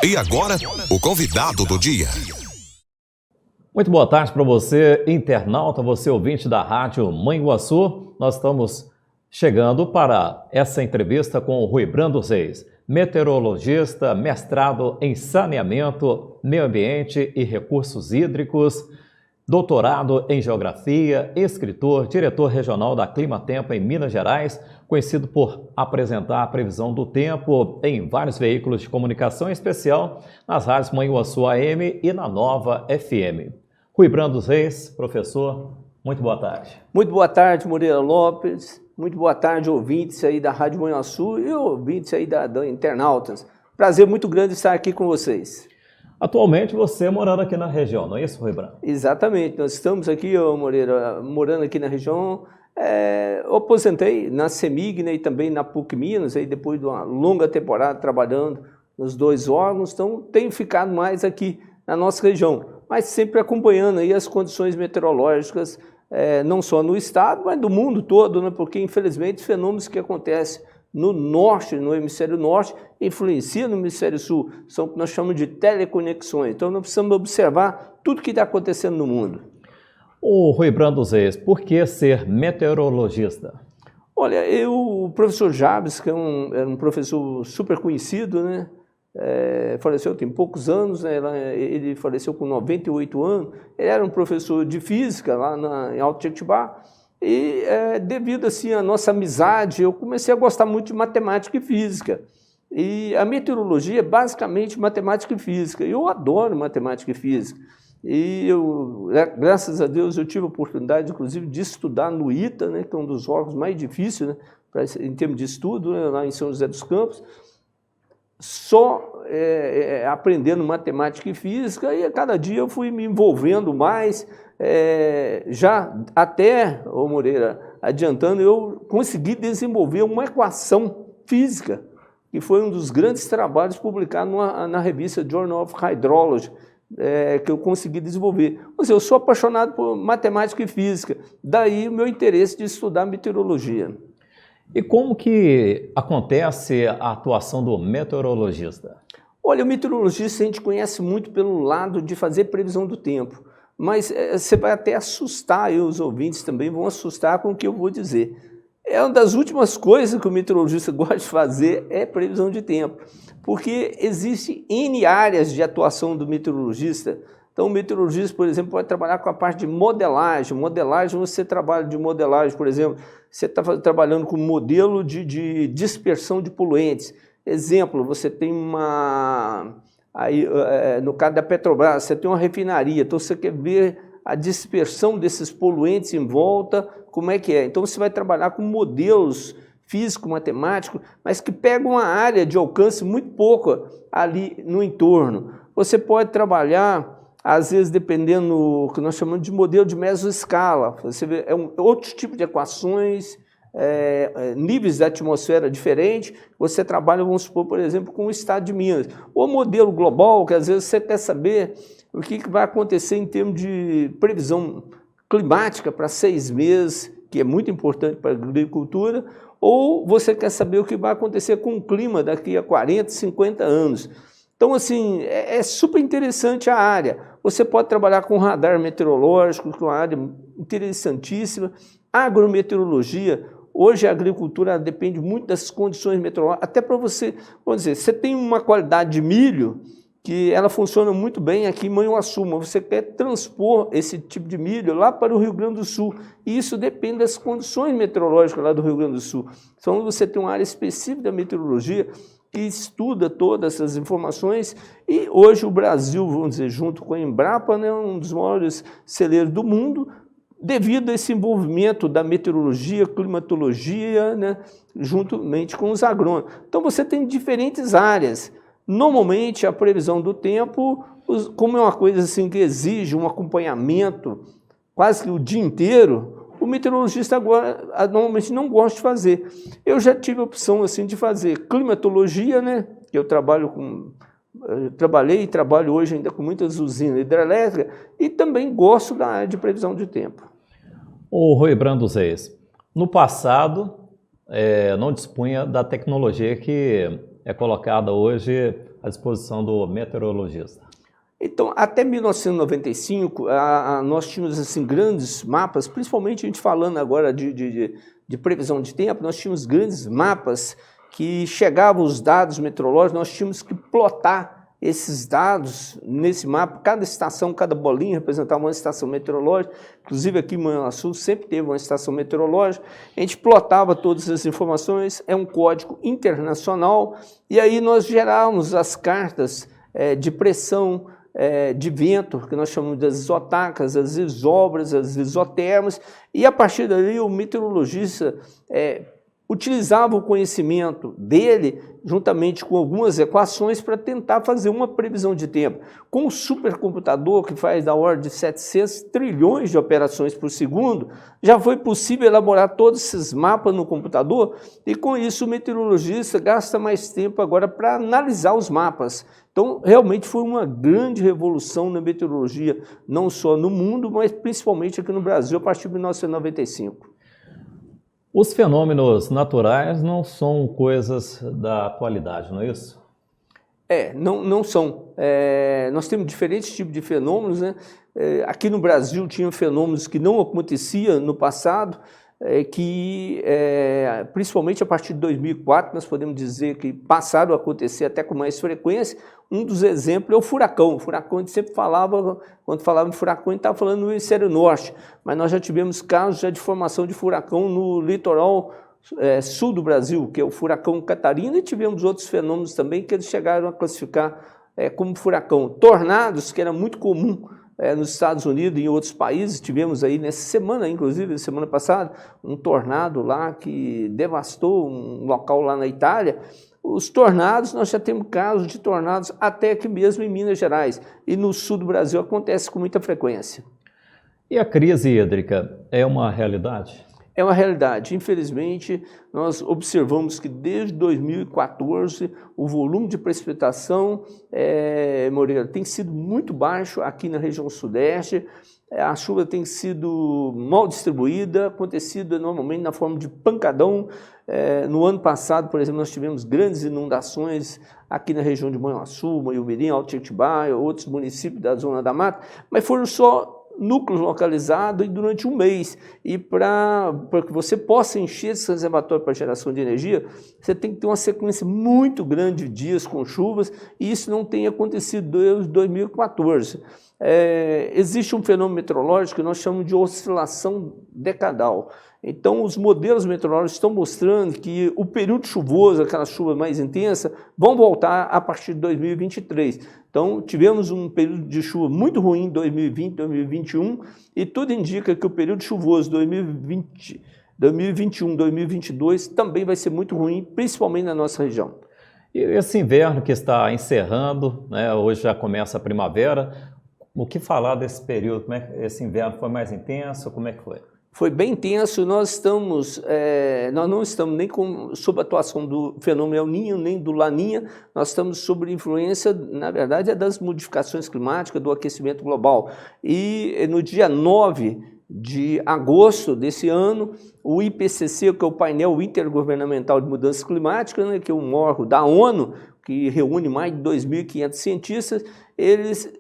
E agora, o convidado do dia. Muito boa tarde para você, internauta, você ouvinte da Rádio Manhuaçu. Nós estamos chegando para essa entrevista com o Rui Brando Reis, meteorologista, mestrado em saneamento, meio ambiente e recursos hídricos, doutorado em geografia, escritor, diretor regional da Climatempo em Minas Gerais, conhecido por apresentar a previsão do tempo em vários veículos de comunicação, em especial nas rádios Manhuaçu AM e na Nova FM. Rui Brando Reis, professor, muito boa tarde. Muito boa tarde, Moreira Lopes. Muito boa tarde, ouvintes aí da Rádio Manhuaçu e ouvintes aí da internautas. Prazer muito grande estar aqui com vocês. Atualmente você morando aqui na região, não é isso, Rui Brando? Exatamente, nós estamos aqui, Moreira, morando aqui na região. Eu aposentei na CEMIG, né, e também na PUC Minas, aí depois de uma longa temporada trabalhando nos dois órgãos, então tenho ficado mais aqui na nossa região, mas sempre acompanhando aí as condições meteorológicas, não só no estado, mas do mundo todo, né, porque infelizmente fenômenos que acontecem no norte, no hemisfério norte, influencia no hemisfério sul, são o que nós chamamos de teleconexões. Então nós precisamos observar tudo que está acontecendo no mundo. O Rui Brando Reis, por que ser meteorologista? Olha, o professor Jabes, que era um professor super conhecido, né? Faleceu tem poucos anos, né? Ele faleceu com 98 anos, ele era um professor de física lá em Alto Jequitibá, e devido assim à nossa amizade, eu comecei a gostar muito de matemática e física. E a meteorologia é basicamente matemática e física. Eu adoro matemática e física. E graças a Deus, eu tive a oportunidade, inclusive, de estudar no ITA, né, que é um dos órgãos mais difíceis, né, em termos de estudo, né, lá em São José dos Campos, só aprendendo matemática e física, e a cada dia eu fui me envolvendo mais, já até, Moreira, adiantando, eu consegui desenvolver uma equação física, que foi um dos grandes trabalhos publicados na revista Journal of Hydrology, que eu consegui desenvolver. Mas eu sou apaixonado por matemática e física, daí o meu interesse de estudar meteorologia. E como que acontece a atuação do meteorologista? Olha, o meteorologista a gente conhece muito pelo lado de fazer previsão do tempo, mas você vai até assustar, e os ouvintes também vão assustar com o que eu vou dizer. Uma das últimas coisas que o meteorologista gosta de fazer é previsão de tempo, porque existe N áreas de atuação do meteorologista. Então, o meteorologista, por exemplo, pode trabalhar com a parte de modelagem. Modelagem, você trabalha de modelagem, por exemplo, você está trabalhando com modelo de dispersão de poluentes. Exemplo, você tem no caso da Petrobras, você tem uma refinaria, então você quer ver a dispersão desses poluentes em volta, como é que é. Então, você vai trabalhar com modelos físico-matemáticos, mas que pegam uma área de alcance muito pouca ali no entorno. Você pode trabalhar, às vezes, dependendo do que nós chamamos de modelo de mesoescala. Você vê, outro tipo de equações, níveis da atmosfera diferentes. Você trabalha, vamos supor, por exemplo, com o estado de Minas. Ou modelo global, que às vezes você quer saber o que vai acontecer em termos de previsão climática para 6 meses, que é muito importante para a agricultura, ou você quer saber o que vai acontecer com o clima daqui a 40, 50 anos. Então, assim, é super interessante a área. Você pode trabalhar com radar meteorológico, que é uma área interessantíssima. Agrometeorologia, hoje a agricultura depende muito das condições meteorológicas. Até para você, vamos dizer, você tem uma qualidade de milho que ela funciona muito bem aqui em Manhuaçu, mas você quer transpor esse tipo de milho lá para o Rio Grande do Sul, e isso depende das condições meteorológicas lá do Rio Grande do Sul. Então você tem uma área específica da meteorologia que estuda todas essas informações, e hoje o Brasil, vamos dizer, junto com a Embrapa, né, um dos maiores celeiros do mundo, devido a esse envolvimento da meteorologia, climatologia, né, juntamente com os agrônomos. Então você tem diferentes áreas. Normalmente, a previsão do tempo, como é uma coisa assim que exige um acompanhamento quase que o dia inteiro, o meteorologista agora normalmente não gosta de fazer. Eu já tive a opção assim, de fazer climatologia, né? Eu trabalhei e trabalho hoje ainda com muitas usinas hidrelétricas, e também gosto da área de previsão de tempo. O Rui Brando Reis, no passado, não dispunha da tecnologia que é colocada hoje à disposição do meteorologista? Então, até 1995, nós tínhamos assim, grandes mapas, principalmente a gente falando agora de previsão de tempo, nós tínhamos grandes mapas que chegavam os dados meteorológicos, nós tínhamos que plotar esses dados nesse mapa, cada estação, cada bolinha representava uma estação meteorológica, inclusive aqui em Manhuaçu sempre teve uma estação meteorológica, a gente plotava todas as informações, é um código internacional, e aí nós gerávamos as cartas de pressão, de vento, que nós chamamos das isotacas, as isobras, as isotermas, e a partir dali o meteorologista utilizava o conhecimento dele, juntamente com algumas equações, para tentar fazer uma previsão de tempo. Com o supercomputador, que faz da ordem de 700 trilhões de operações por segundo, já foi possível elaborar todos esses mapas no computador, e com isso o meteorologista gasta mais tempo agora para analisar os mapas. Então, realmente foi uma grande revolução na meteorologia, não só no mundo, mas principalmente aqui no Brasil, a partir de 1995. Os fenômenos naturais não são coisas da atualidade, não é isso? Não são. Nós temos diferentes tipos de fenômenos, né? Aqui no Brasil tinham fenômenos que não aconteciam no passado, principalmente a partir de 2004, nós podemos dizer que passaram a acontecer até com mais frequência. Um dos exemplos é o furacão. O furacão, a gente sempre falava, quando falava em furacão, a gente estava falando no hemisfério norte, mas nós já tivemos casos de formação de furacão no litoral sul do Brasil, que é o furacão Catarina, e tivemos outros fenômenos também que eles chegaram a classificar como furacão. Tornados, que era muito comum nos Estados Unidos e em outros países, tivemos aí nessa semana, inclusive, semana passada, um tornado lá que devastou um local lá na Itália. Os tornados, nós já temos casos de tornados até aqui mesmo em Minas Gerais, e no sul do Brasil acontece com muita frequência. E a crise hídrica é uma realidade? É uma realidade. Infelizmente, nós observamos que desde 2014 o volume de precipitação, Moreira, tem sido muito baixo aqui na região sudeste. A chuva tem sido mal distribuída, acontecido normalmente na forma de pancadão. No ano passado, por exemplo, nós tivemos grandes inundações aqui na região de Manhuaçu, Manhumirim, Alto Jequitibá, outros municípios da Zona da Mata, mas foram só núcleos localizados e durante um mês. E para que você possa encher esse reservatório para geração de energia, você tem que ter uma sequência muito grande de dias com chuvas, e isso não tem acontecido desde 2014. Existe um fenômeno meteorológico que nós chamamos de oscilação decadal. Então, os modelos meteorológicos estão mostrando que o período chuvoso, aquela chuva mais intensa, vão voltar a partir de 2023. Então, tivemos um período de chuva muito ruim em 2020, 2021, e tudo indica que o período chuvoso 2021, 2022 também vai ser muito ruim, principalmente na nossa região. E esse inverno que está encerrando, né, hoje já começa a primavera, o que falar desse período? Como esse inverno foi mais intenso? Como é que foi? Foi bem intenso. Nós não estamos nem sob a atuação do fenômeno El Niño, nem do Laninha. Nós estamos sob influência, na verdade, das modificações climáticas, do aquecimento global. E no dia 9 de agosto desse ano, o IPCC, que é o painel intergovernamental de mudanças climáticas, né, que é um órgão da ONU, que reúne mais de 2.500 cientistas, eles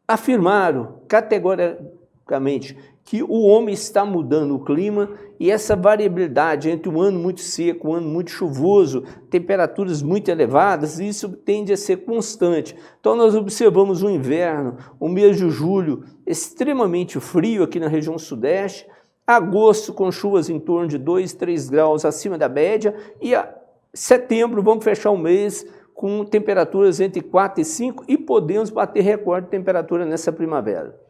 afirmaram categoricamente que o homem está mudando o clima, e essa variabilidade entre um ano muito seco, um ano muito chuvoso, temperaturas muito elevadas, isso tende a ser constante. Então nós observamos o inverno, o mês de julho extremamente frio aqui na região sudeste, agosto com chuvas em torno de 2, 3 graus acima da média, e setembro vamos fechar o mês com temperaturas entre 4 e 5, e podemos bater recorde de temperatura nessa primavera.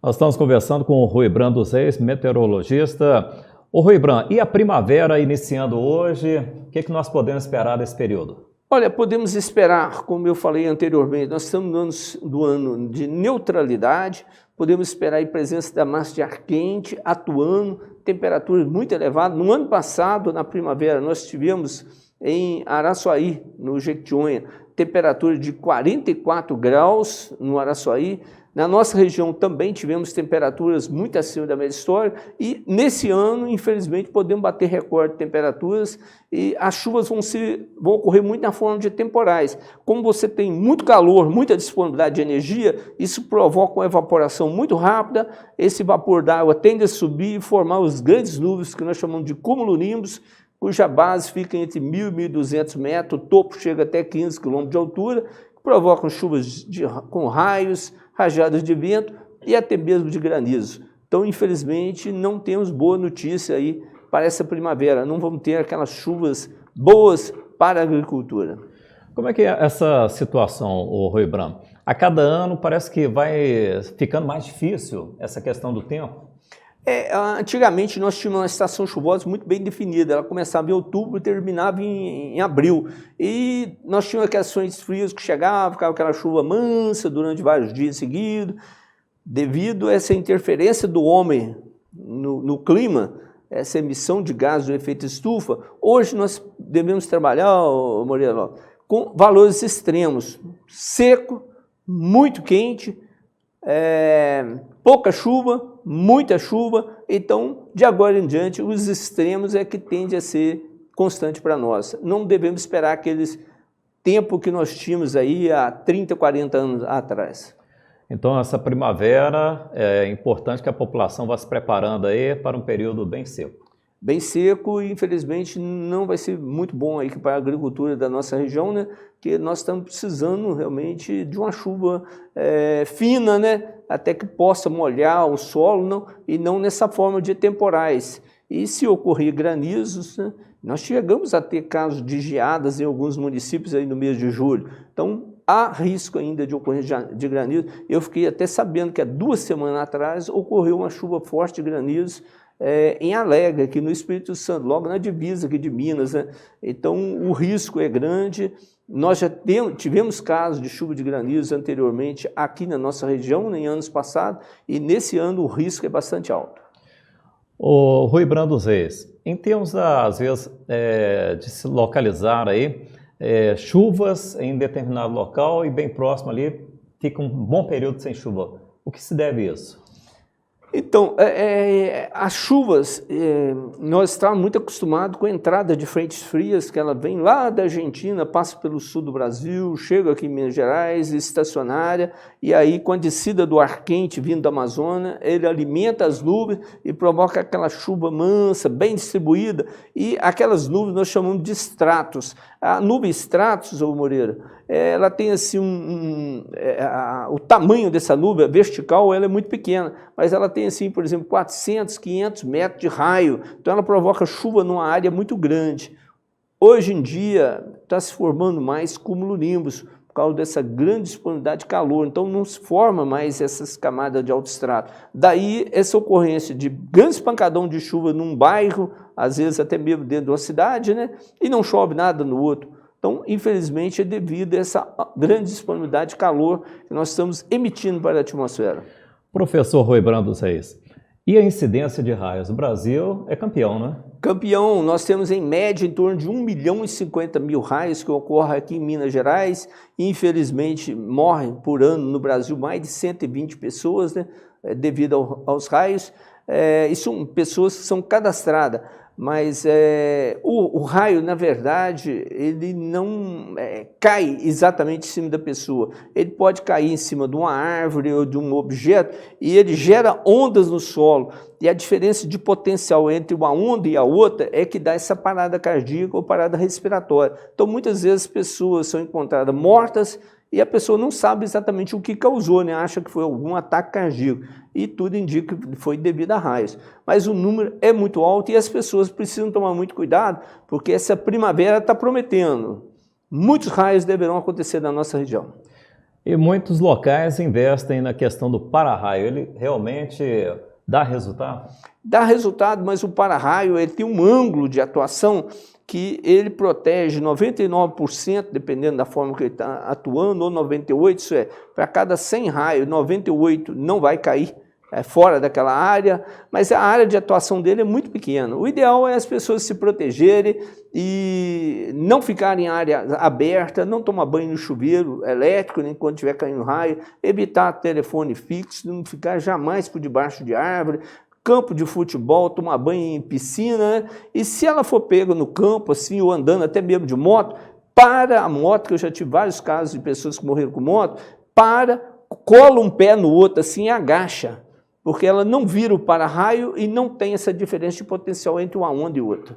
Nós estamos conversando com o Ruibrand dos Reis, meteorologista. Ô Ruibrand, e a primavera iniciando hoje, o que nós podemos esperar desse período? Olha, podemos esperar, como eu falei anteriormente, nós estamos no ano de neutralidade, podemos esperar a presença da massa de ar quente atuando, temperaturas muito elevadas. No ano passado, na primavera, nós tivemos em Araçuaí, no Jequitinhonha, temperatura de 44 graus no Araçuaí. Na nossa região também tivemos temperaturas muito acima da média histórica e nesse ano, infelizmente, podemos bater recorde de temperaturas e as chuvas vão ocorrer muito na forma de temporais. Como você tem muito calor, muita disponibilidade de energia, isso provoca uma evaporação muito rápida, esse vapor d'água tende a subir e formar os grandes nuvens que nós chamamos de cumulonimbus, cuja base fica entre 1.000 e 1.200 metros, o topo chega até 15 km de altura, provocam chuvas com raios, rajadas de vento e até mesmo de granizo. Então, infelizmente, não temos boa notícia aí para essa primavera. Não vamos ter aquelas chuvas boas para a agricultura. Como é que é essa situação, Rui Brando? A cada ano parece que vai ficando mais difícil essa questão do tempo? Antigamente nós tínhamos uma estação chuvosa muito bem definida, ela começava em outubro e terminava em abril. E nós tínhamos aquelas frentes frias que chegavam, ficava aquela chuva mansa durante vários dias seguidos. Devido a essa interferência do homem no clima, essa emissão de gases do efeito estufa, hoje nós devemos trabalhar, Moreira, com valores extremos, seco, muito quente, pouca chuva, muita chuva, então de agora em diante os extremos é que tende a ser constante para nós. Não devemos esperar aqueles tempo que nós tínhamos aí há 30, 40 anos atrás. Então essa primavera é importante que a população vá se preparando aí para um período bem seco. Bem seco e infelizmente não vai ser muito bom aí para a agricultura da nossa região, né? Que nós estamos precisando realmente de uma chuva fina, né? Até que possa molhar o solo e não nessa forma de temporais. E se ocorrer granizos, né? Nós chegamos a ter casos de geadas em alguns municípios aí no mês de julho. Então há risco ainda de ocorrência de granizo. Eu fiquei até sabendo que há 2 semanas atrás ocorreu uma chuva forte de granizos em Alegre, aqui no Espírito Santo, logo na divisa aqui de Minas, né? Então o risco é grande. Nós já tivemos casos de chuva de granizo anteriormente aqui na nossa região, né, em anos passados, e nesse ano o risco é bastante alto. O Rui Brando Reis, em termos, às vezes, de se localizar aí, chuvas em determinado local e bem próximo ali, fica um bom período sem chuva. O que se deve a isso? Então, as chuvas, nós estamos muito acostumados com a entrada de frentes frias, que ela vem lá da Argentina, passa pelo sul do Brasil, chega aqui em Minas Gerais, estacionária, e aí com a descida do ar quente vindo da Amazônia, ele alimenta as nuvens e provoca aquela chuva mansa, bem distribuída, e aquelas nuvens nós chamamos de estratos. A nuvem estratos, ô Moreira, ela tem assim o tamanho dessa nuvem vertical, ela é muito pequena, mas ela tem assim, por exemplo, 400, 500 metros de raio, então ela provoca chuva numa área muito grande. Hoje em dia está se formando mais cumulonimbus, por causa dessa grande disponibilidade de calor, então não se forma mais essas camadas de alto estrato. Daí essa ocorrência de grande pancadão de chuva num bairro, às vezes até mesmo dentro de uma cidade, né? E não chove nada no outro. Então, infelizmente, é devido a essa grande disponibilidade de calor que nós estamos emitindo para a atmosfera. Professor Rui Brando Reis, e a incidência de raios? O Brasil é campeão, né? Campeão, nós temos em média em torno de 1.050.000 raios que ocorrem aqui em Minas Gerais. Infelizmente, morrem por ano no Brasil mais de 120 pessoas, né, devido aos raios. E são pessoas que são cadastradas. Mas o raio, na verdade, ele não cai exatamente em cima da pessoa. Ele pode cair em cima de uma árvore ou de um objeto e ele gera ondas no solo. E a diferença de potencial entre uma onda e a outra é que dá essa parada cardíaca ou parada respiratória. Então, muitas vezes, as pessoas são encontradas mortas e a pessoa não sabe exatamente o que causou, né? Acha que foi algum ataque cardíaco. E tudo indica que foi devido a raios. Mas o número é muito alto e as pessoas precisam tomar muito cuidado, porque essa primavera está prometendo. Muitos raios deverão acontecer na nossa região. E muitos locais investem na questão do para-raio. Ele realmente dá resultado? Dá resultado, mas o para-raio ele tem um ângulo de atuação que ele protege 99%, dependendo da forma que ele está atuando, ou 98%, isso é, para cada 100 raios, 98 não vai cair, fora daquela área, mas a área de atuação dele é muito pequena. O ideal é as pessoas se protegerem e não ficarem em área aberta, não tomar banho no chuveiro elétrico, nem quando estiver caindo raio, evitar telefone fixo, não ficar jamais por debaixo de árvore, campo de futebol, tomar banho em piscina, né? E se ela for pega no campo, assim, ou andando até mesmo de moto, para a moto, que eu já tive vários casos de pessoas que morreram com moto, cola um pé no outro, assim, e agacha, porque ela não vira o para-raio e não tem essa diferença de potencial entre uma onda e outra.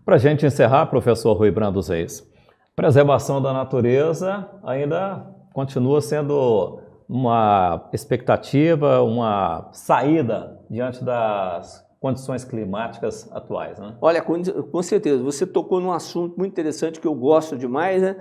Para a gente encerrar, professor Rui Brando Reis, preservação da natureza ainda continua sendo uma expectativa, uma saída diante das condições climáticas atuais, né? Olha, com certeza, você tocou num assunto muito interessante que eu gosto demais, né?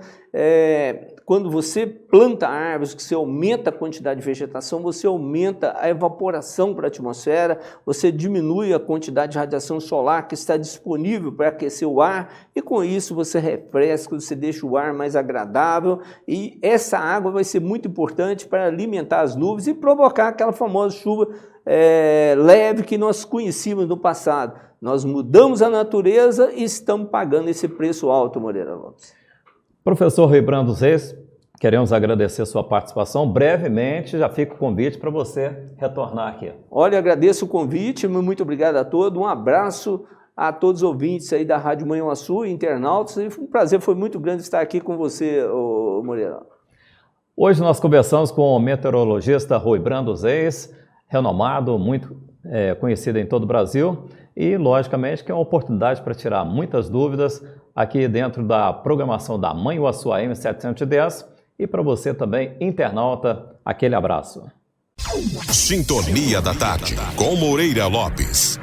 Quando você planta árvores, que você aumenta a quantidade de vegetação, você aumenta a evaporação para a atmosfera, você diminui a quantidade de radiação solar que está disponível para aquecer o ar, e com isso você refresca, você deixa o ar mais agradável, e essa água vai ser muito importante para alimentar as nuvens e provocar aquela famosa chuva leve que nós conhecíamos no passado. Nós mudamos a natureza e estamos pagando esse preço alto, Moreira Lopes. Professor Rui Brando Reis, queremos agradecer a sua participação. Brevemente, já fica o convite para você retornar aqui. Olha, agradeço o convite, muito obrigado a todos, um abraço a todos os ouvintes aí da Rádio Manhuaçu, internautas, e foi um prazer, foi muito grande estar aqui com você, Moreira. Hoje nós conversamos com o meteorologista Rui Brando Reis, renomado, muito conhecido em todo o Brasil, e logicamente que é uma oportunidade para tirar muitas dúvidas aqui dentro da programação da Manhuaçu AM 710, e para você também, internauta, aquele abraço. Sintonia da Tarde, com Moreira Lopes.